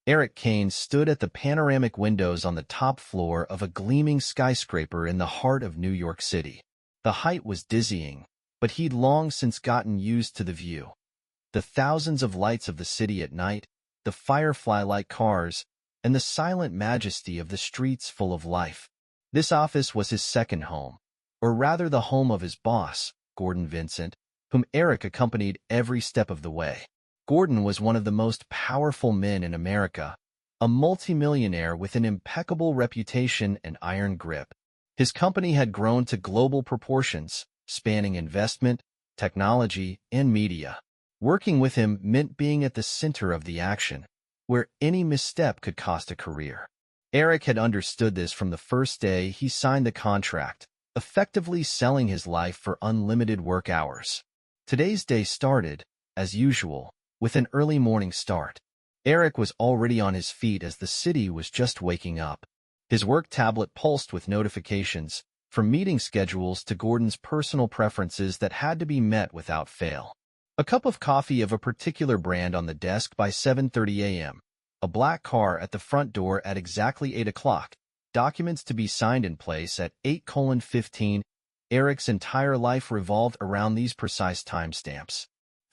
Eric Kane stood at the panoramic windows on the top floor of a gleaming skyscraper in the heart of New York City. The height was dizzying, but he'd long since gotten used to the view. The thousands of lights of the city at night, the firefly-like cars, and the silent majesty of the streets full of life. This office was his second home, or rather the home of his boss, Gordon Vincent, whom Eric accompanied every step of the way. Gordon was one of the most powerful men in America, a multimillionaire with an impeccable reputation and iron grip. His company had grown to global proportions, spanning investment, technology, and media. Working with him meant being at the center of the action, where any misstep could cost a career. Eric had understood this from the first day he signed the contract, effectively selling his life for unlimited work hours. Today's day started, as usual, with an early morning start. Eric was already on his feet as the city was just waking up. His work tablet pulsed with notifications, from meeting schedules to Gordon's personal preferences that had to be met without fail. A cup of coffee of a particular brand on the desk by 7:30 a.m., a black car at the front door at exactly 8 o'clock, documents to be signed in place at 8:15. Eric's entire life revolved around these precise timestamps.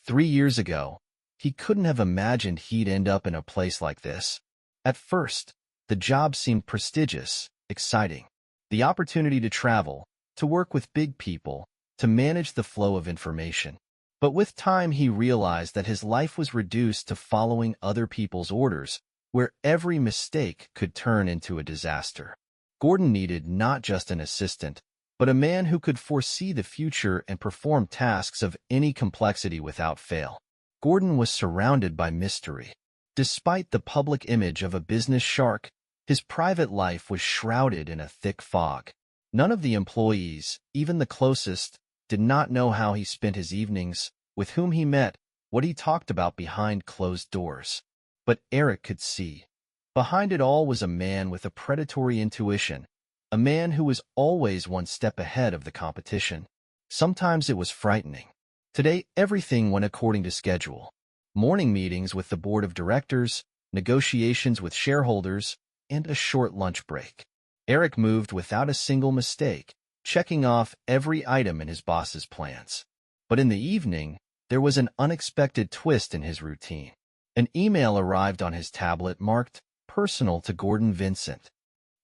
3 years ago, he couldn't have imagined he'd end up in a place like this. At first, the job seemed prestigious, exciting. The opportunity to travel, to work with big people, to manage the flow of information. But with time he realized that his life was reduced to following other people's orders, where every mistake could turn into a disaster. Gordon needed not just an assistant, but a man who could foresee the future and perform tasks of any complexity without fail. Gordon was surrounded by mystery. Despite the public image of a business shark, his private life was shrouded in a thick fog. None of the employees, even the closest, did not know how he spent his evenings, with whom he met, what he talked about behind closed doors. But Eric could see. Behind it all was a man with a predatory intuition, a man who was always one step ahead of the competition. Sometimes it was frightening. Today, everything went according to schedule. Morning meetings with the board of directors, negotiations with shareholders, and a short lunch break. Eric moved without a single mistake, checking off every item in his boss's plans. But in the evening, there was an unexpected twist in his routine. An email arrived on his tablet marked "Personal to Gordon Vincent."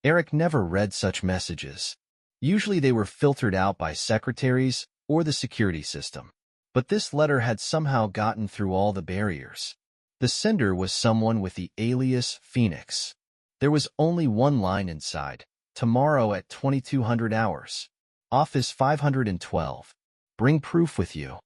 Eric never read such messages. Usually they were filtered out by secretaries or the security system. But this letter had somehow gotten through all the barriers. The sender was someone with the alias Phoenix. There was only one line inside: "Tomorrow at 2200 hours. Office 512. Bring proof with you."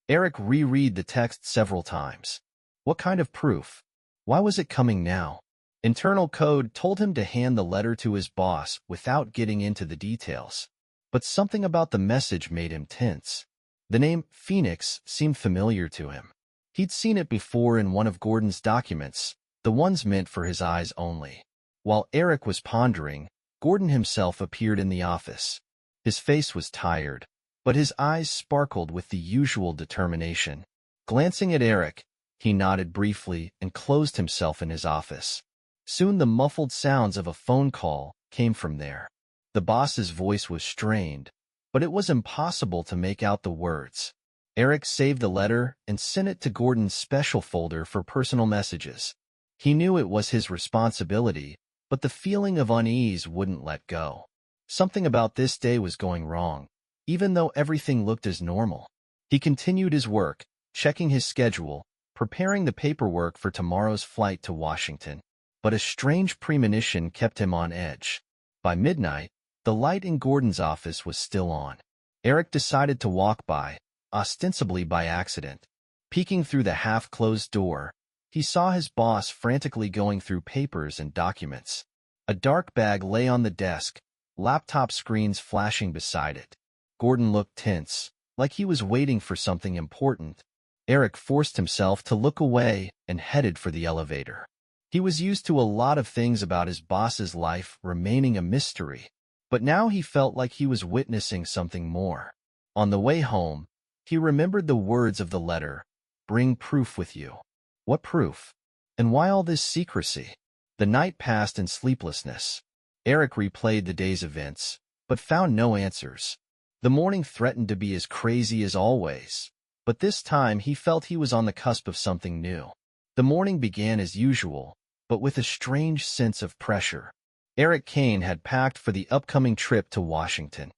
Eric reread the text several times. What kind of proof? Why was it coming now? Internal code told him to hand the letter to his boss without getting into the details. But something about the message made him tense. The name Phoenix seemed familiar to him. He'd seen it before in one of Gordon's documents, the ones meant for his eyes only. While Eric was pondering, Gordon himself appeared in the office. His face was tired, but his eyes sparkled with the usual determination. Glancing at Eric, he nodded briefly and closed himself in his office. Soon the muffled sounds of a phone call came from there. The boss's voice was strained, but it was impossible to make out the words. Eric saved the letter and sent it to Gordon's special folder for personal messages. He knew it was his responsibility, but the feeling of unease wouldn't let go. Something about this day was going wrong, even though everything looked as normal. He continued his work, checking his schedule, preparing the paperwork for tomorrow's flight to Washington. But a strange premonition kept him on edge. By midnight, the light in Gordon's office was still on. Eric decided to walk by, ostensibly by accident. Peeking through the half-closed door, he saw his boss frantically going through papers and documents. A dark bag lay on the desk, laptop screens flashing beside it. Gordon looked tense, like he was waiting for something important. Eric forced himself to look away and headed for the elevator. He was used to a lot of things about his boss's life remaining a mystery, but now he felt like he was witnessing something more. On the way home, he remembered the words of the letter, "Bring proof with you." What proof? And why all this secrecy? The night passed in sleeplessness. Eric replayed the day's events, but found no answers. The morning threatened to be as crazy as always, but this time he felt he was on the cusp of something new. The morning began as usual, but with a strange sense of pressure. Eric Kane had packed for the upcoming trip to Washington.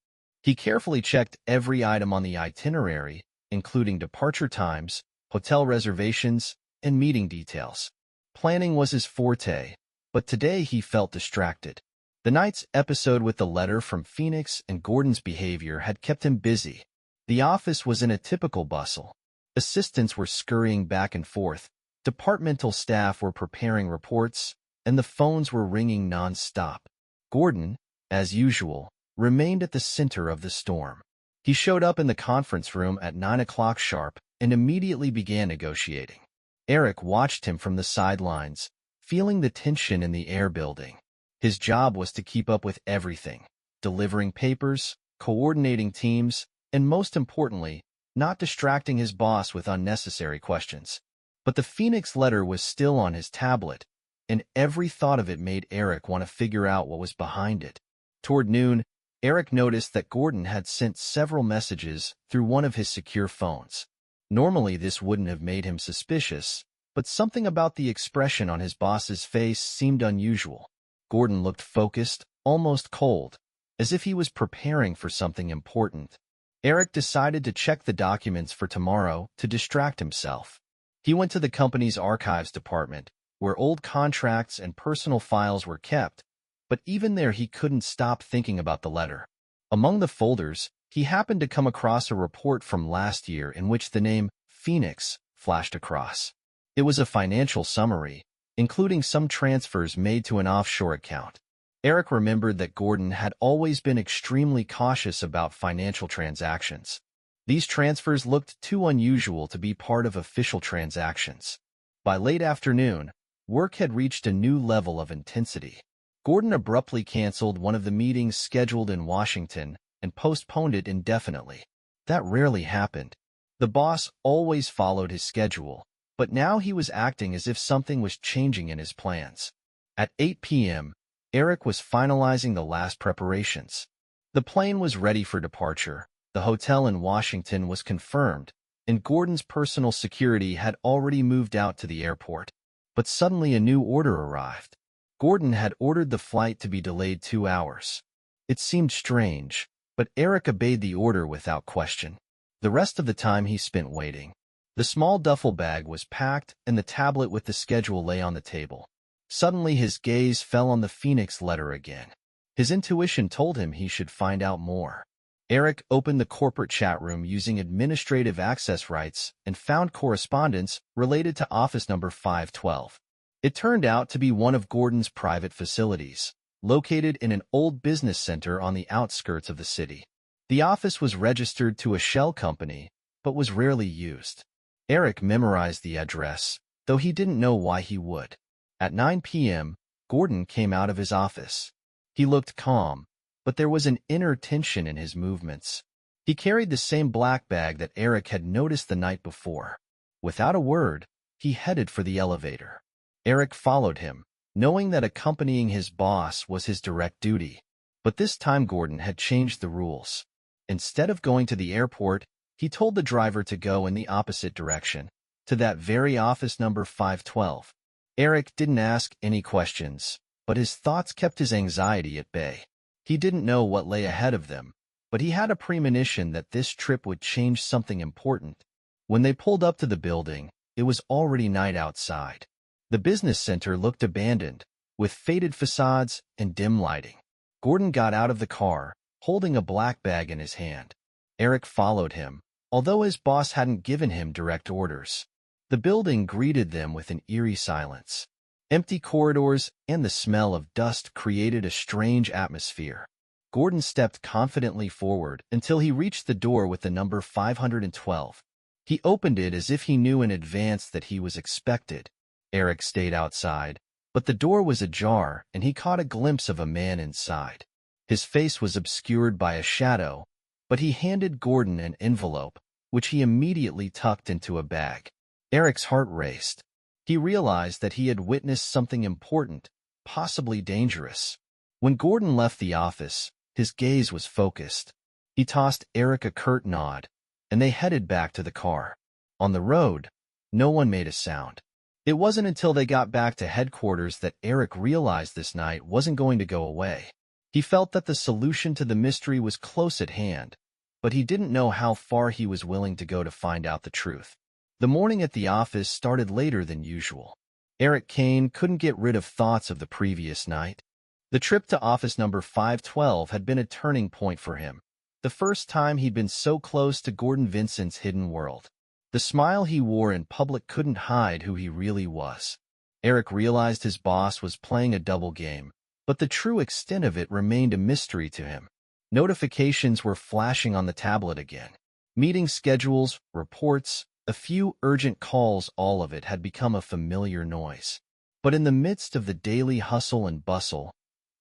He carefully checked every item on the itinerary, including departure times, hotel reservations, and meeting details. Planning was his forte, but today he felt distracted. The night's episode with the letter from Phoenix and Gordon's behavior had kept him busy. The office was in a typical bustle. Assistants were scurrying back and forth, departmental staff were preparing reports, and the phones were ringing non-stop. Gordon, as usual, remained at the center of the storm. He showed up in the conference room at 9 o'clock sharp and immediately began negotiating. Eric watched him from the sidelines, feeling the tension in the air building. His job was to keep up with everything, delivering papers, coordinating teams, and most importantly, not distracting his boss with unnecessary questions. But the Phoenix letter was still on his tablet, and every thought of it made Eric want to figure out what was behind it. Toward noon, Eric noticed that Gordon had sent several messages through one of his secure phones. Normally, this wouldn't have made him suspicious, but something about the expression on his boss's face seemed unusual. Gordon looked focused, almost cold, as if he was preparing for something important. Eric decided to check the documents for tomorrow to distract himself. He went to the company's archives department, where old contracts and personal files were kept, but even there he couldn't stop thinking about the letter. Among the folders, he happened to come across a report from last year in which the name Phoenix flashed across. It was a financial summary, including some transfers made to an offshore account. Eric remembered that Gordon had always been extremely cautious about financial transactions. These transfers looked too unusual to be part of official transactions. By late afternoon, work had reached a new level of intensity. Gordon abruptly canceled one of the meetings scheduled in Washington and postponed it indefinitely. That rarely happened. The boss always followed his schedule, but now he was acting as if something was changing in his plans. At 8 p.m., Eric was finalizing the last preparations. The plane was ready for departure, the hotel in Washington was confirmed, and Gordon's personal security had already moved out to the airport. But suddenly a new order arrived. Gordon had ordered the flight to be delayed 2 hours. It seemed strange, but Eric obeyed the order without question. The rest of the time he spent waiting. The small duffel bag was packed and the tablet with the schedule lay on the table. Suddenly his gaze fell on the Phoenix letter again. His intuition told him he should find out more. Eric opened the corporate chat room using administrative access rights and found correspondence related to office number 512. It turned out to be one of Gordon's private facilities, located in an old business center on the outskirts of the city. The office was registered to a shell company, but was rarely used. Eric memorized the address, though he didn't know why he would. At 9 p.m., Gordon came out of his office. He looked calm, but there was an inner tension in his movements. He carried the same black bag that Eric had noticed the night before. Without a word, he headed for the elevator. Eric followed him, knowing that accompanying his boss was his direct duty. But this time Gordon had changed the rules. Instead of going to the airport, he told the driver to go in the opposite direction, to that very office number 512. Eric didn't ask any questions, but his thoughts kept his anxiety at bay. He didn't know what lay ahead of them, but he had a premonition that this trip would change something important. When they pulled up to the building, it was already night outside. The business center looked abandoned, with faded facades and dim lighting. Gordon got out of the car, holding a black bag in his hand. Eric followed him, although his boss hadn't given him direct orders. The building greeted them with an eerie silence. Empty corridors and the smell of dust created a strange atmosphere. Gordon stepped confidently forward until he reached the door with the number 512. He opened it as if he knew in advance that he was expected. Eric stayed outside, but the door was ajar and he caught a glimpse of a man inside. His face was obscured by a shadow, but he handed Gordon an envelope, which he immediately tucked into a bag. Eric's heart raced. He realized that he had witnessed something important, possibly dangerous. When Gordon left the office, his gaze was focused. He tossed Eric a curt nod, and they headed back to the car. On the road, no one made a sound. It wasn't until they got back to headquarters that Eric realized this night wasn't going to go away. He felt that the solution to the mystery was close at hand, but he didn't know how far he was willing to go to find out the truth. The morning at the office started later than usual. Eric Kane couldn't get rid of thoughts of the previous night. The trip to office number 512 had been a turning point for him, the first time he'd been so close to Gordon Vincent's hidden world. The smile he wore in public couldn't hide who he really was. Eric realized his boss was playing a double game, but the true extent of it remained a mystery to him. Notifications were flashing on the tablet again. Meeting schedules, reports, a few urgent calls, all of it had become a familiar noise. But in the midst of the daily hustle and bustle,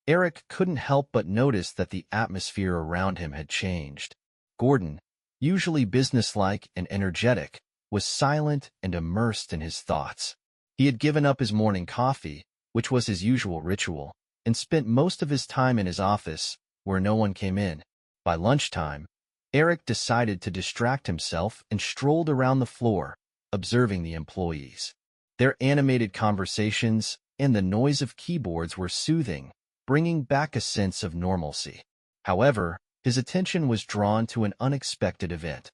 Eric couldn't help but notice that the atmosphere around him had changed. Gordon, usually businesslike and energetic, was silent and immersed in his thoughts. He had given up his morning coffee, which was his usual ritual, and spent most of his time in his office, where no one came in. By lunchtime, Eric decided to distract himself and strolled around the floor, observing the employees. Their animated conversations and the noise of keyboards were soothing, bringing back a sense of normalcy. However, his attention was drawn to an unexpected event.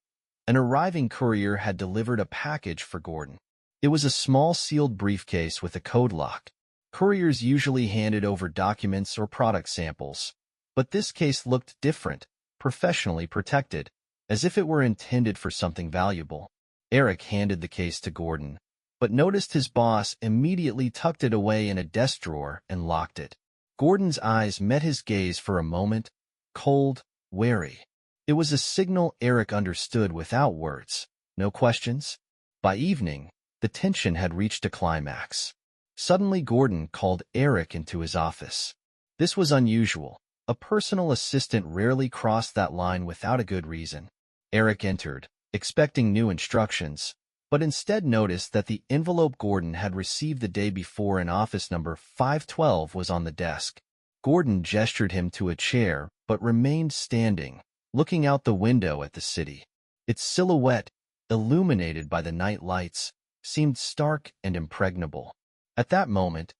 An arriving courier had delivered a package for Gordon. It was a small sealed briefcase with a code lock. Couriers usually handed over documents or product samples, but this case looked different, professionally protected, as if it were intended for something valuable. Eric handed the case to Gordon, but noticed his boss immediately tucked it away in a desk drawer and locked it. Gordon's eyes met his gaze for a moment, cold, wary. It was a signal Eric understood without words. No questions? By evening, the tension had reached a climax. Suddenly, Gordon called Eric into his office. This was unusual. A personal assistant rarely crossed that line without a good reason. Eric entered, expecting new instructions, but instead noticed that the envelope Gordon had received the day before in office number 512 was on the desk. Gordon gestured him to a chair, but remained standing, looking out the window at the city. Its silhouette, illuminated by the night lights, seemed stark and impregnable. At that moment,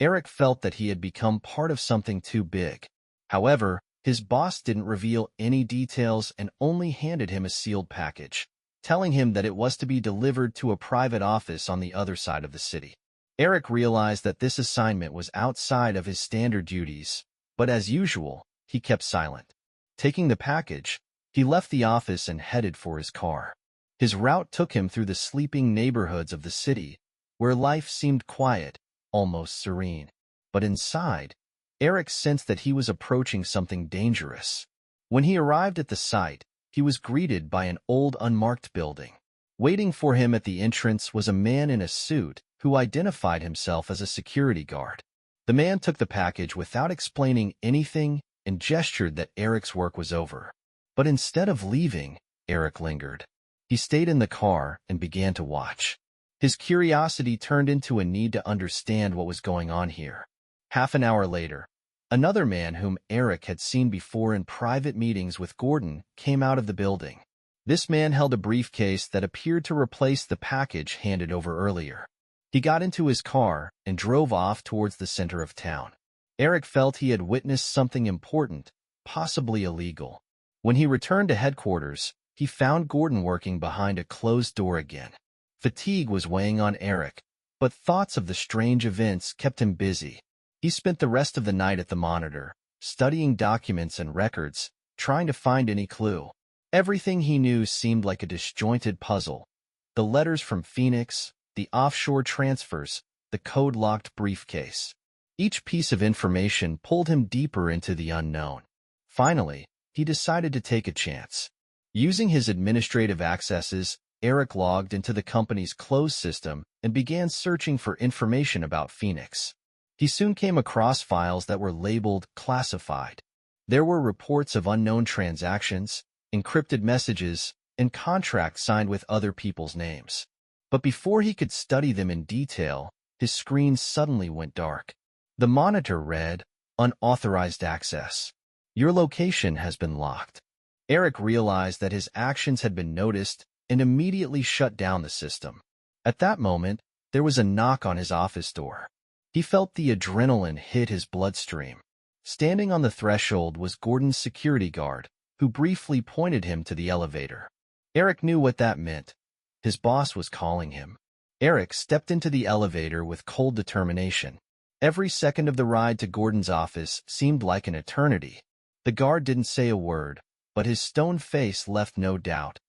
Eric felt that he had become part of something too big. However, his boss didn't reveal any details and only handed him a sealed package, telling him that it was to be delivered to a private office on the other side of the city. Eric realized that this assignment was outside of his standard duties, but as usual, he kept silent. Taking the package, he left the office and headed for his car. His route took him through the sleeping neighborhoods of the city, where life seemed quiet, almost serene. But inside, Eric sensed that he was approaching something dangerous. When he arrived at the site, he was greeted by an old unmarked building. Waiting for him at the entrance was a man in a suit who identified himself as a security guard. The man took the package without explaining anything and gestured that Eric's work was over. But instead of leaving, Eric lingered. He stayed in the car and began to watch. His curiosity turned into a need to understand what was going on here. Half an hour later, another man whom Eric had seen before in private meetings with Gordon came out of the building. This man held a briefcase that appeared to replace the package handed over earlier. He got into his car and drove off towards the center of town. Eric felt he had witnessed something important, possibly illegal. When he returned to headquarters, he found Gordon working behind a closed door again. Fatigue was weighing on Eric, but thoughts of the strange events kept him busy. He spent the rest of the night at the monitor, studying documents and records, trying to find any clue. Everything he knew seemed like a disjointed puzzle. The letters from Phoenix, the offshore transfers, the code-locked briefcase. Each piece of information pulled him deeper into the unknown. Finally, he decided to take a chance. Using his administrative accesses, Eric logged into the company's closed system and began searching for information about Phoenix. He soon came across files that were labeled classified. There were reports of unknown transactions, encrypted messages, and contracts signed with other people's names. But before he could study them in detail, his screen suddenly went dark. The monitor read, "Unauthorized access. Your location has been locked." Eric realized that his actions had been noticed and immediately shut down the system. At that moment, there was a knock on his office door. He felt the adrenaline hit his bloodstream. Standing on the threshold was Gordon's security guard, who briefly pointed him to the elevator. Eric knew what that meant. His boss was calling him. Eric stepped into the elevator with cold determination. Every second of the ride to Gordon's office seemed like an eternity. The guard didn't say a word, but his stone face left no doubt.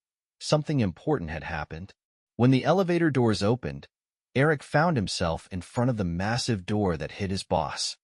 Something important had happened. When the elevator doors opened, Eric found himself in front of the massive door that hid his boss.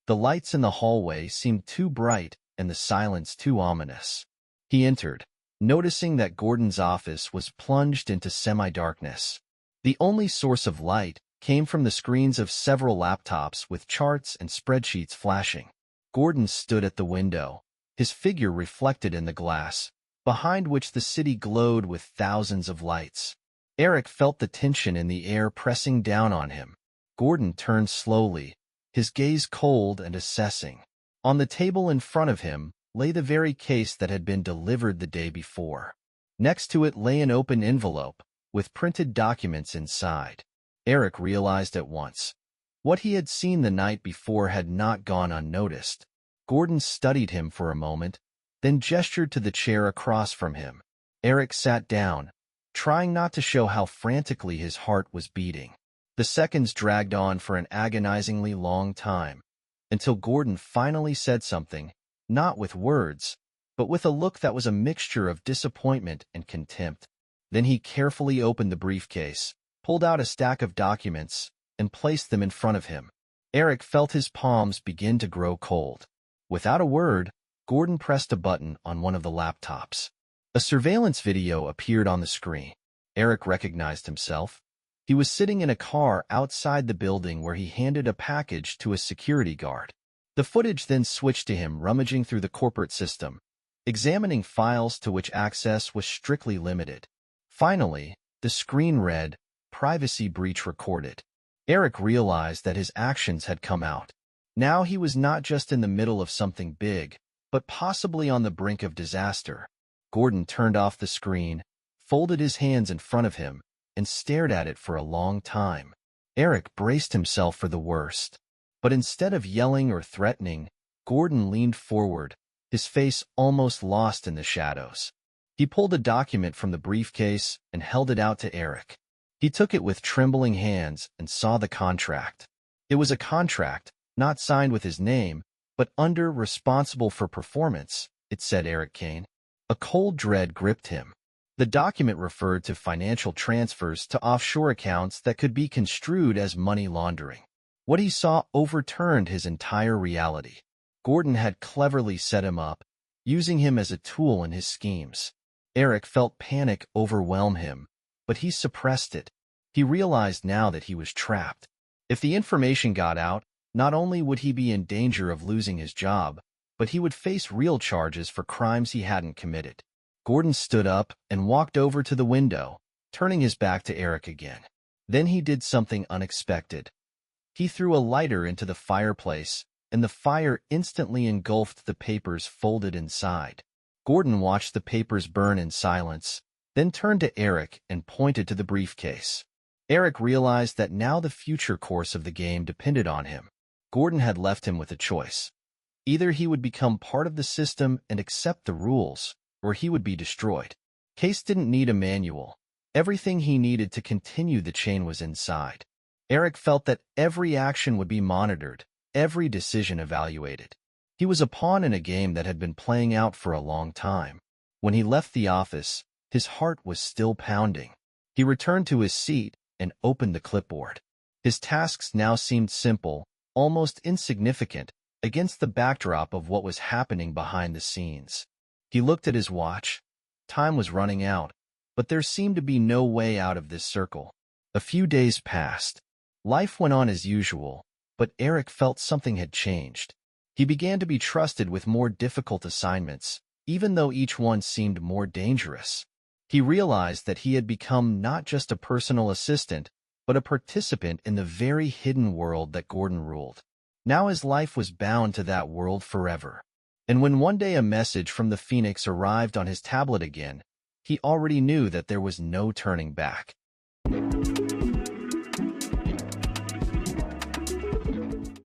The lights in the hallway seemed too bright and the silence too ominous. He entered, noticing that Gordon's office was plunged into semi-darkness. The only source of light came from the screens of several laptops with charts and spreadsheets flashing. Gordon stood at the window, his figure reflected in the glass, behind which the city glowed with thousands of lights. Eric felt the tension in the air pressing down on him. Gordon turned slowly, his gaze cold and assessing. On the table in front of him lay the very case that had been delivered the day before. Next to it lay an open envelope, with printed documents inside. Eric realized at once. What he had seen the night before had not gone unnoticed. Gordon studied him for a moment, then gestured to the chair across from him. Eric sat down, trying not to show how frantically his heart was beating. The seconds dragged on for an agonizingly long time, until Gordon finally said something, not with words, but with a look that was a mixture of disappointment and contempt. Then he carefully opened the briefcase, pulled out a stack of documents, and placed them in front of him. Eric felt his palms begin to grow cold. Without a word, Gordon pressed a button on one of the laptops. A surveillance video appeared on the screen. Eric recognized himself. He was sitting in a car outside the building where he handed a package to a security guard. The footage then switched to him rummaging through the corporate system, examining files to which access was strictly limited. Finally, the screen read, "Privacy breach recorded." Eric realized that his actions had come out. Now he was not just in the middle of something big, but possibly on the brink of disaster. Gordon turned off the screen, folded his hands in front of him, and stared at it for a long time. Eric braced himself for the worst. But instead of yelling or threatening, Gordon leaned forward, his face almost lost in the shadows. He pulled a document from the briefcase and held it out to Eric. He took it with trembling hands and saw the contract. It was a contract, not signed with his name, but under "responsible for performance," it said Eric Kane. A cold dread gripped him. The document referred to financial transfers to offshore accounts that could be construed as money laundering. What he saw overturned his entire reality. Gordon had cleverly set him up, using him as a tool in his schemes. Eric felt panic overwhelm him, but he suppressed it. He realized now that he was trapped. If the information got out, not only would he be in danger of losing his job, but he would face real charges for crimes he hadn't committed. Gordon stood up and walked over to the window, turning his back to Eric again. Then he did something unexpected. He threw a lighter into the fireplace, and the fire instantly engulfed the papers folded inside. Gordon watched the papers burn in silence, then turned to Eric and pointed to the briefcase. Eric realized that now the future course of the game depended on him. Gordon had left him with a choice. Either he would become part of the system and accept the rules, or he would be destroyed. Case didn't need a manual. Everything he needed to continue the chain was inside. Eric felt that every action would be monitored, every decision evaluated. He was a pawn in a game that had been playing out for a long time. When he left the office, his heart was still pounding. He returned to his seat and opened the clipboard. His tasks now seemed simple, almost insignificant, against the backdrop of what was happening behind the scenes. He looked at his watch. Time was running out, but there seemed to be no way out of this circle. A few days passed. Life went on as usual, but Eric felt something had changed. He began to be trusted with more difficult assignments, even though each one seemed more dangerous. He realized that he had become not just a personal assistant, but a participant in the very hidden world that Gordon ruled. Now his life was bound to that world forever. And when one day a message from the Phoenix arrived on his tablet again, he already knew that there was no turning back.